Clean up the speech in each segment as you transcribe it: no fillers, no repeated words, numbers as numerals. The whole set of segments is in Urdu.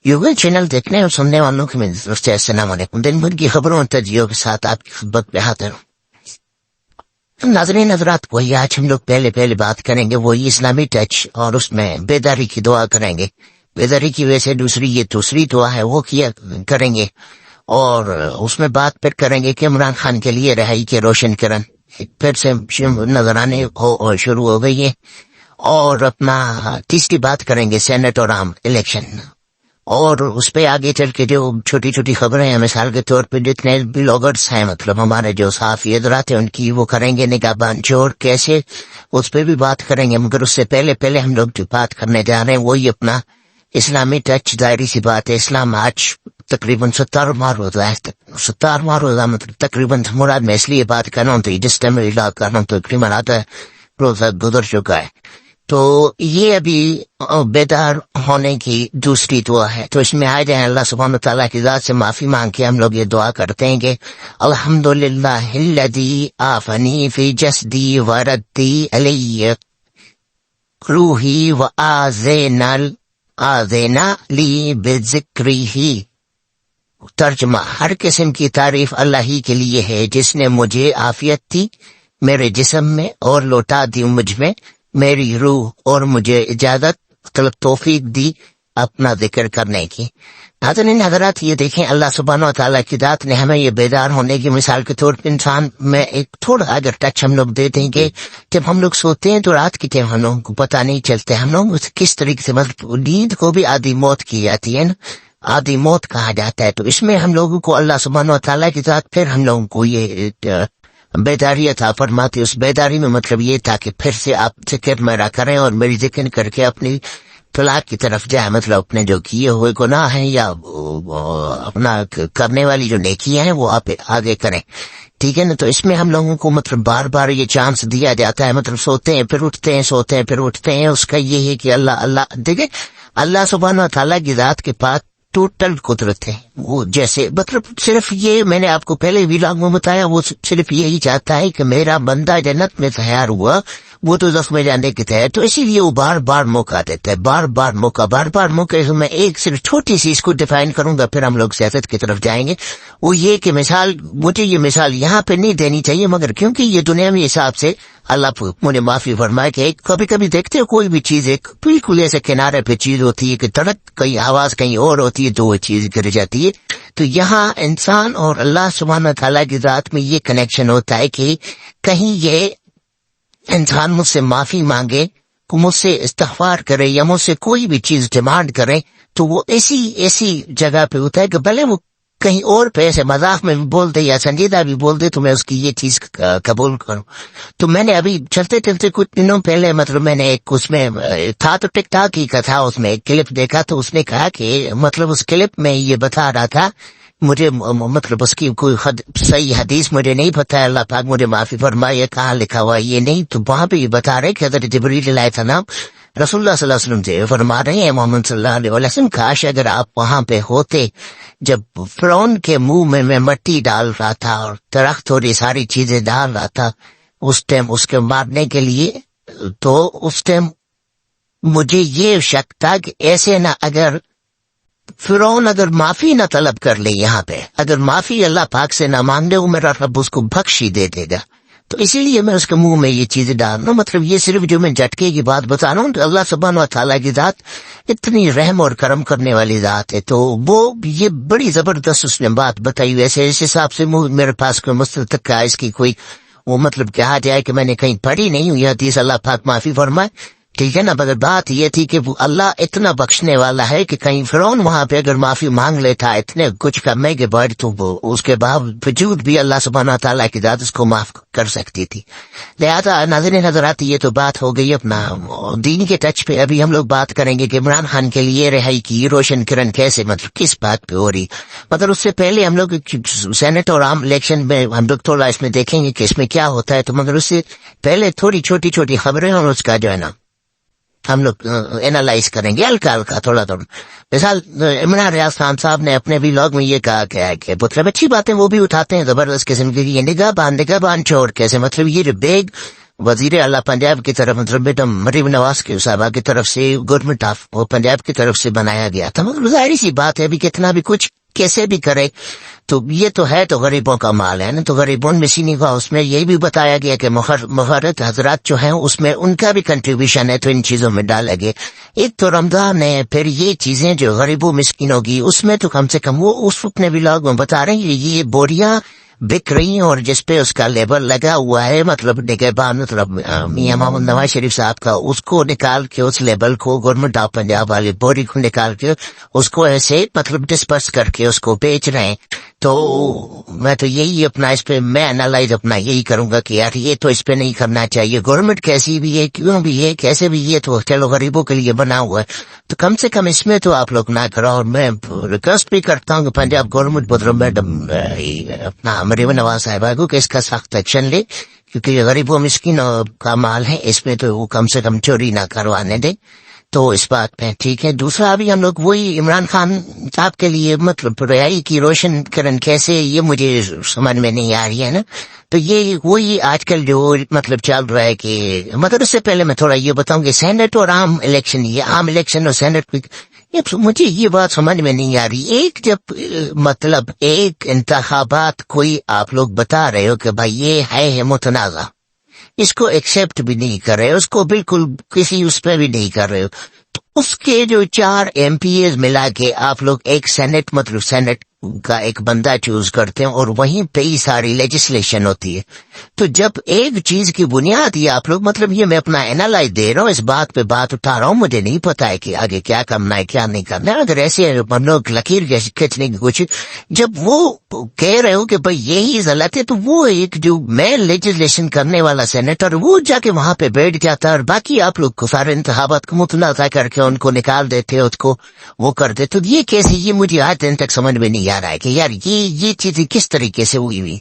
یوگل چینل دیکھنے اور سننے والوں کی طرف سے السلام علیکم۔ دن بھر کی خبروں اور تجزیوں کے ساتھ آپ کی خدمت میں حاضر ہوں۔ ناظرین حضرات، وہی آج ہم لوگ پہلے بات کریں گے، وہی اسلامی ٹچ، اور اس میں بیداری کی دعا کریں گے۔ بیداری کی وجہ سے دوسری دعا ہے وہ کیا کریں گے، اور اس میں بات پھر کریں گے کہ عمران خان کے لیے رہائی کے روشن کرن پھر سے نظر آنے شروع ہو گئی ہے، اور اپنا تیسری بات کریں گے سینٹ اور عام الیکشن، اور اس پہ آگے چل کے جو چھوٹی خبریں ہیں، مثال کے طور پہ جتنے بلاگرز ہیں، مطلب ہمارے جو صحافی حضرات ہیں، ان کی وہ کریں گے نگہبان چور کیسے، اس پہ بھی بات کریں گے۔ مگر اس سے پہلے ہم لوگ جو بات کرنے جا رہے ہیں وہی اپنا اسلامی ٹچ، ظاہری سی بات ہے، اسلام آج تقریباً 17واں روزہ مطلب تقریباً مراد میں اس لیے بات کر رہا ہوں تو جس ٹائم اعلان کر رہا ہوں تو تقریباً آدھا روزہ گزر چکا ہے، تو یہ ابھی بیدار ہونے کی دوسری دعا ہے۔ تو اس میں آئے جائیں اللہ سبحانہ وتعالیٰ کی ذات سے معافی مانگ کے ہم لوگ یہ دعا کرتے ہیں کہ الحمدللہ الذی عافانی فی جسدی وردی علی روحی وآذینا لی بذکرہ۔ ترجمہ: ہر قسم کی تعریف اللہ ہی کے لیے ہے جس نے مجھے عافیت دی میرے جسم میں اور لوٹا دی مجھ میں میری روح، اور مجھے اجازت توفیق دی اپنا ذکر کرنے کی۔ ناظرین حضرات، یہ دیکھیں اللہ سبحانہ وتعالیٰ کی ذات نے ہمیں یہ بیدار ہونے کی مثال کے طور پر انسان میں ایک تھوڑا اگر ٹچ ہم لوگ دے دیں گے، جب ہم لوگ سوتے ہیں تو رات کی ٹائم ہم لوگوں کو پتہ نہیں چلتے، ہم لوگ کس طریقے سے مطلب نیند کو بھی آدھی موت کی جاتی ہے نا، آدھی موت کہا جاتا ہے۔ تو اس میں ہم لوگوں کو اللہ سبحانہ وتعالیٰ کی ذات پھر ہم لوگوں کو یہ بیداری عطا فرماتی۔ اس بیداری میں مطلب یہ تھا کہ پھر سے آپ ذکر میرا کریں اور میری ذکر کر کے اپنی طلاق کی طرف جائیں، مطلب اپنے جو کیے ہوئے گناہ ہیں یا اپنا کرنے والی جو نیکیاں ہیں وہ آپ آگے کریں، ٹھیک ہے نا۔ تو اس میں ہم لوگوں کو مطلب بار یہ چانس دیا جاتا ہے، مطلب سوتے ہیں پھر اٹھتے ہیں، سوتے ہیں پھر اٹھتے ہیں۔ اس کا یہ ہے کہ اللہ دیکھیں اللہ سبحانہ وتعالیٰ کی ذات کے پاس ٹوٹل قدرت ہے، وہ جیسے مطلب صرف یہ میں نے آپ کو پہلے ویلاگ میں بتایا، وہ صرف یہی چاہتا ہے کہ میرا بندہ جنت میں تیار ہوا وہ تو زخم جانے کے تیار، تو اسی لیے وہ بار موقع دیتا ہے، بار موقع۔ میں ایک صرف چھوٹی سی اس کو ڈیفائن کروں گا، پھر ہم لوگ سیاست کی طرف جائیں گے۔ وہ یہ کہ مجھے یہ مثال یہاں پہ نہیں دینی چاہیے، مگر کیونکہ یہ دنیاوی حساب سے اللہ مجھے معافی فرمائے کہ کبھی دیکھتے ہو کوئی بھی چیز ایک بالکل ایسے کنارے پہ چیز ہوتی ہے کہ تڑک کہیں آواز کہیں اور ہوتی ہے تو وہ چیز گر جاتی ہے۔ تو یہاں انسان اور اللہ سبحانہ تعالیٰ کی ذات میں یہ کنیکشن ہوتا ہے کہ کہیں یہ انسان مجھ سے معافی مانگے، مجھ سے استغفار کرے یا مجھ سے کوئی بھی چیز ڈیمانڈ کرے، تو وہ ایسی جگہ پہ ہوتا ہے کہ بھلے وہ کہیں اور پہ ایسے مذاق میں بھی بول دے یا سنجیدہ بھی بول دے تو میں اس کی یہ چیز قبول کروں۔ تو میں نے ابھی چلتے کچھ دنوں پہلے مطلب میں نے ایک اس میں تھا تو ٹک ٹاک ہی کا تھا، اس میں ایک کلپ دیکھا، تو اس نے کہا کہ مطلب اس کلپ میں یہ بتا رہا تھا، مجھے مطلب اس کی کوئی صحیح حدیث مجھے نہیں پتہ ہے، اللہ پاک مجھے معافی فرمائے، یہ کہاں لکھا ہوا یہ نہیں، تو وہاں پہ یہ بتا رہے کہ حضرت جبریل علیہ السلام رسول اللہ صلی اللہ علیہ وسلم سے فرما رہے ہیں، محمد صلی اللہ علیہ وسلم کاش اگر آپ وہاں پہ ہوتے جب فرعون کے منہ میں مٹی ڈال رہا تھا اور درخت اور یہ ساری چیزیں ڈال رہا تھا اس ٹائم اس کے مارنے کے لیے، تو اس ٹائم مجھے یہ شک تھا کہ ایسے نہ اگر فرعون اگر معافی نہ طلب کر لے، یہاں پہ اگر معافی اللہ پاک سے نہ مانگ لے، وہ میرا رب اس کو بخش ہی دے گا۔ تو اسی لیے میں اس کے منہ میں یہ چیزیں ڈال رہا ہوں، مطلب یہ صرف جو میں جھٹکے کی بات بتا رہا ہوں، تو اللہ سبحانہ و تعالیٰ کی ذات اتنی رحم اور کرم کرنے والی ذات ہے، تو وہ یہ بڑی زبردست اس نے بات بتائی ہوئی، ایسے اس حساب سے میرے پاس کوئی مستقل کا اس کی کوئی وہ مطلب کہا جائے کہ میں نے کہیں پڑھی نہیں ہوئی حدیث، اللہ پاک معافی فرمائے، ٹھیک ہے نا۔ مگر بات یہ تھی کہ وہ اللہ اتنا بخشنے والا ہے کہ کہیں فرعون وہاں پہ اگر معافی مانگ لیتا اتنے کچھ کرنے کے بعد تو وہ اس کے باوجود بھی اللہ سبحانہ تعالیٰ کی ذات اس کو معاف کر سکتی تھی۔ لہٰذا ناظرین حضرات، یہ تو بات ہو گئی اپنا دین کے ٹچ پہ۔ ابھی ہم لوگ بات کریں گے کہ عمران خان کے لیے رہائی کی روشن کرن کیسے، مطلب کس بات پہ ہو رہی، مگر اس سے پہلے ہم لوگ سینٹ اور عام الیکشن میں ہم لوگ تھوڑا اس میں دیکھیں گے کہ اس میں کیا ہوتا ہے، تو مگر اس سے پہلے تھوڑی چھوٹی خبریں اور اس کا جو ہے نا ہم لوگ اینالائز کریں گے ہلکا تھوڑا۔ مثال عمران ریاض خان صاحب نے اپنے ویلاگ میں یہ کہا کہ مطلب اچھی باتیں وہ بھی اٹھاتے ہیں زبردست قسم کی، یہ نگہبان چور کیسے، مطلب یہ جو بیگ وزیر اعلیٰ پنجاب کی طرف مطلب میڈم مریم نواز کے صاحبہ کی طرف سے گورنمنٹ آف پنجاب کی طرف سے بنایا گیا تھا. مگر ظاہری سی بات ہے ابھی کتنا بھی کچھ کیسے بھی کرے تو یہ تو ہے تو غریبوں کا مال ہے نا. تو غریبوں میں سینی کا اس میں یہی بھی بتایا گیا کہ مخرت حضرات جو ہیں اس میں ان کا بھی کنٹریبیوشن ہے تو ان چیزوں میں ڈالا گیا. ایک تو رمضان ہے, پھر یہ چیزیں جو غریبوں مسکینوں کی اس میں تو کم سے کم وہ اس وقت نے بھی لوگ بتا رہے ہیں یہ بوریاں بک رہی ہیں اور جس پہ اس کا لیبل لگا ہوا ہے مطلب نگہبان مطلب میاں محمد نواز شریف صاحب کا, اس کو نکال کے اس لیبل کو گورنمنٹ آف پنجاب والے بوری کو نکال کے اس کو ایسے مطلب ڈسپرس کر کے اس کو بیچ رہے ہیں. تو میں تو یہی اپنا اس پہ میں انالائز اپنا یہی کروں گا کہ یار یہ تو اس پہ نہیں کرنا چاہیے. گورنمنٹ کیسی بھی ہے کیوں بھی ہے کیسے بھی یہ تو چلو غریبوں کے لیے بنا ہوا ہے تو کم سے کم اس میں تو آپ لوگ نہ کرو. اور میں ریکویسٹ بھی کرتا ہوں کہ پنجاب گورنمنٹ مطلب میڈم اپنا مریم نواز صاحبہ کو کہ اس کا سخت ایکشن لے کیونکہ یہ غریبوں مسکینوں کا مال ہے, اس میں تو وہ کم سے کم چوری نہ کروانے دے. تو اس بات پہ ٹھیک ہے. دوسرا ابھی ہم لوگ وہی عمران خان صاحب کے لیے مطلب رہائی کی روشن کرن کیسے یہ مجھے سمجھ میں نہیں آ رہی ہے نا. تو یہ وہی آج کل جو مطلب چل رہا ہے کہ مگر اس سے پہلے میں تھوڑا یہ بتاؤں کہ سینٹ اور عام الیکشن, یہ عام الیکشن اور سینٹ مجھے یہ بات سمجھ میں نہیں آ رہی. ایک جب مطلب ایک انتخابات کوئی آپ لوگ بتا رہے ہو کہ بھائی یہ ہے متنازع, اس کو ایکسپٹ بھی نہیں کر رہے, اس کو بالکل کسی اس پہ بھی نہیں کر رہے ہو, تو اس کے جو 4 MPs ملا کے آپ لوگ ایک سینٹ مطلب سینٹ کا ایک بندہ چوز کرتے ہیں اور وہیں پہ ہی ساری لیجسلیشن ہوتی ہے. تو جب ایک چیز کی بنیاد یہ آپ لوگ مطلب یہ میں اپنا اینالائز دے رہا ہوں, اس بات پہ بات اٹھا رہا ہوں, مجھے نہیں پتا ہے کہ آگے کیا کرنا ہے کیا نہیں کرنا ہے. اگر ایسے لوگ لکیر کھینچنے کی کوشش جب وہ کہہ رہے ہو کہ بھائی یہی غلط ہے تو وہ ایک جو مین لیجسلیشن کرنے والا سینیٹر وہ جا کے وہاں پہ بیٹھ جاتا ہے اور باقی آپ لوگ کو سارے انتخابات کو متنازع کر کے ان کو نکال دیتے اس کو وہ کر دیتے. تو یہ کیسے یہ مجھے آج دن تک سمجھ میں نہیں آ رہا ہے کہ یار یہ چیزیں کس طریقے سے ہوئی.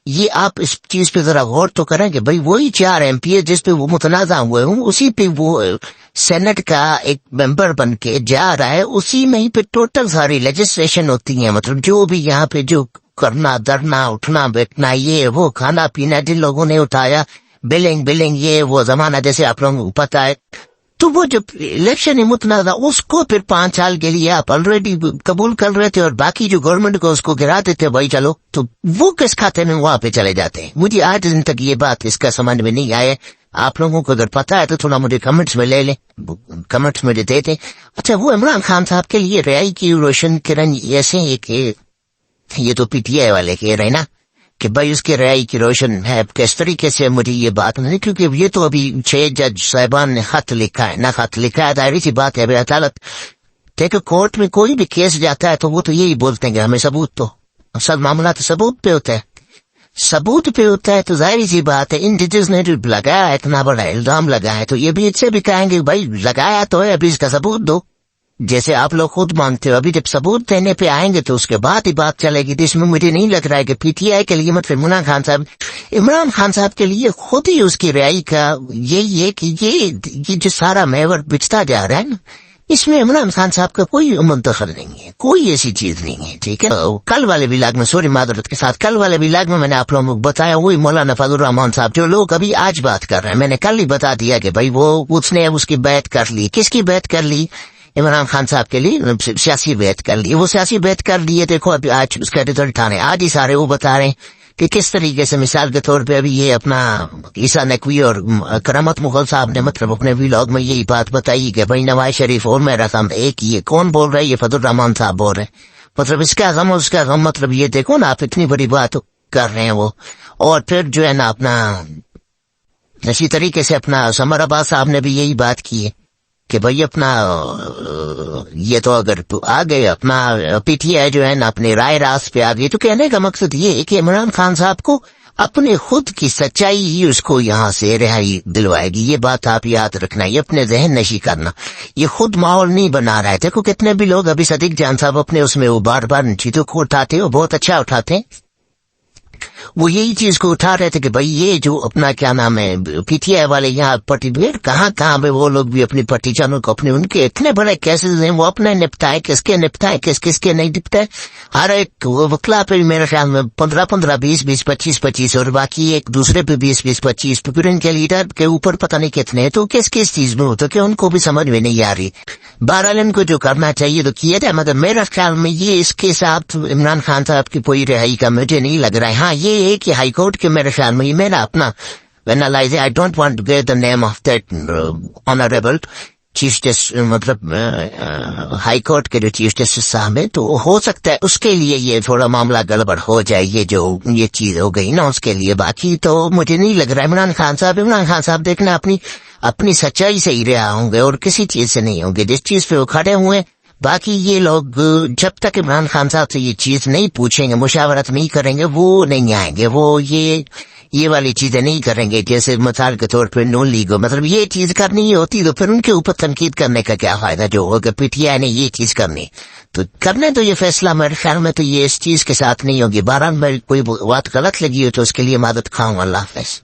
یہ آپ اس چیز پہ ذرا غور تو کریں کہ بھئی وہی 4 MP جس پہ وہ متنازع ہوئے ہوں اسی پہ وہ سینٹ کا ایک ممبر بن کے جا رہا ہے, اسی میں ہی پہ ٹوٹل ساری لیجسلیشن ہوتی ہیں. مطلب جو بھی یہاں پہ جو کرنا درنا اٹھنا بیٹھنا یہ وہ کھانا پینا جن لوگوں نے اٹھایا بلنگ یہ وہ زمانہ جیسے آپ لوگوں کو پتا ہے, تو وہ جب الیکشن متنازع اس کو پھر 5 سال کے لیے آپ آلریڈی قبول کر رہے تھے اور باقی جو گورنمنٹ کو اس کو گرا دیتے بھائی چلو, تو وہ کس کھاتے میں وہاں پہ چلے جاتے ہیں. مجھے آج دن تک یہ بات اس کا سمجھ میں نہیں آئے. آپ لوگوں کو اگر پتا ہے تو تھوڑا مجھے کمنٹس میں لے لیں, کمنٹس مجھے دے دیں. اچھا وہ عمران خان صاحب کے لیے رہائی کی روشن کرن ایسے ہے کہ یہ تو PTI والے کہہ رہے نا کہ بھائی اس کی رہائی کی روشن ہے, کس طریقے سے مجھے یہ بات نہیں, کیونکہ یہ تو ابھی 6 جج صاحبان نے خط لکھا ہے نہ خط لکھا ہے ظاہری سی بات ہے. ابھی عدالت دیکھو کورٹ میں کوئی بھی کیس جاتا ہے تو وہ تو یہی بولتے ہیں کہ ہمیں ثبوت, تو سب معاملات ثبوت پہ ہوتا ہے, ثبوت پہ ہوتا ہے. تو ظاہری سی بات ہے ان ججز نے جو لگایا اتنا بڑا الزام لگایا تو یہ بھی اس سے بھی کہیں گے بھائی لگایا تو ہے ابھی اس کا ثبوت دو, جیسے آپ لوگ خود مانگتے ہو. ابھی جب ثبوت دینے پہ آئیں گے تو اس کے بعد ہی بات چلے گی. اس میں مجھے نہیں لگ رہا ہے کہ PTI کے لیے مطلب عمران خان صاحب کے لیے خود ہی اس کی رہائی کا یہی ہے کہ یہ جو سارا محور بچتا جا رہا ہے نا اس میں عمران خان صاحب کا کوئی منتخب نہیں ہے, کوئی ایسی چیز نہیں ہے. ٹھیک ہے, کل والے ولاگ میں سوری معذرت کے ساتھ کل والے ولاگ میں نے آپ لوگوں کو بتایا وہی مولانا فضل الرحمان صاحب جو لوگ ابھی آج بات کر رہے ہیں, میں نے کل ہی بتا دیا کہ بھائی وہ اس نے اس کی بیعت کر لی. کس کی بیعت کر لی؟ عمران خان صاحب کے لیے سیاسی بیعت کر لی. وہ سیاسی بیعت کر لی ہے. دیکھو ابھی آج اس کا رزلٹ آنے آج ہی سارے وہ بتا رہے ہیں کہ کس طریقے سے مثال کے طور پہ ابھی یہ اپنا عیسیٰ نقوی اور کرامت مغل صاحب نے مطلب اپنے ویلاگ میں یہی بات بتائی کہ بھائی نواز شریف اور میرا سام ایک ہی ہے. کون بول رہا ہے؟ یہ فضل الرحمان صاحب بول رہے ہیں. مطلب اس کا غم اور اس کا غم مطلب یہ دیکھو نا آپ اتنی بڑی بات کر رہے ہیں وہ. اور پھر جو ہے نا اپنا اسی طریقے سے اپنا سمر عباس صاحب نے بھی یہی بات کی ہے کہ بھئی اپنا یہ تو اگر آ گئے اپنا PTI جو ہے نا اپنے رائے راست پہ آ گئی. تو کہنے کا مقصد یہ ہے کہ عمران خان صاحب کو اپنے خود کی سچائی ہی اس کو یہاں سے رہائی دلوائے گی. یہ بات آپ یاد رکھنا, یہ اپنے ذہن نشی کرنا. یہ خود ماحول نہیں بنا رہا ہے. دیکھو کتنے بھی لوگ ابھی صدیق جان صاحب اپنے اس میں وہ بار چیزوں کو اٹھاتے ہیں, وہ بہت اچھا اٹھاتے ہیں. وہ یہی چیز کو اٹھا رہے تھے کہ بھائی یہ جو اپنا کیا نام ہے پی ٹی آئی والے یہاں پٹی کہاں پہ وہ لوگ بھی اپنی پٹی چانوں کو اپنے ان کے اتنے بڑے کیسز ہیں وہ اپنے نپٹائے کس کے نہیں نپٹائے. ہر ایک وکلا پہ میرے خیال میں 15 20 25 اور باقی ایک دوسرے پہ 20 25 پھر ان کے لیڈر کے اوپر پتہ نہیں کتنے. تو کس چیز میں ہوتا کہ ان کو بھی سمجھ میں نہیں آ رہی. بہرحال ان کو جو کرنا چاہیے تو کیا تھا, مگر میرا خیال میں یہ اس کے ساتھ عمران خان صاحب کی کوئی رہائی کا مجھے نہیں لگ رہا ہے. ہاں یہ ہے کہ ہائی کورٹ کے میرے خیال میں یہ میرا اپنا I don't want to get the name of that honorable chief justice, مطلب ہائی کورٹ کے جو چیف جسٹس صاحب ہیں, تو ہو سکتا ہے اس کے لیے یہ تھوڑا معاملہ گڑبڑ ہو جائے, یہ چیز ہو گئی نا اس کے لیے. باقی تو مجھے نہیں لگ رہا عمران خان صاحب دیکھنا اپنی سچائی سے ہی رہا ہوں گے اور کسی چیز سے نہیں ہوں گے جس چیز پہ وہ کھڑے ہوئے. باقی یہ لوگ جب تک عمران خان صاحب سے یہ چیز نہیں پوچھیں گے, مشاورت نہیں کریں گے, وہ نہیں آئیں گے. وہ یہ والی چیزیں نہیں کریں گے. جیسے مثال کے طور پہ نون لیگ, مطلب یہ چیز کرنی ہی ہوتی تو پھر ان کے اوپر تنقید کرنے کا کیا فائدہ, جو ہوگا پی ٹی آئی نے یہ چیز کرنے تو یہ فیصلہ میرے خیال میں تو یہ اس چیز کے ساتھ نہیں ہوگی. بہرحال میں کوئی بات غلط لگی ہو تو اس کے لیے مدد کھاؤں. اللہ حافظ.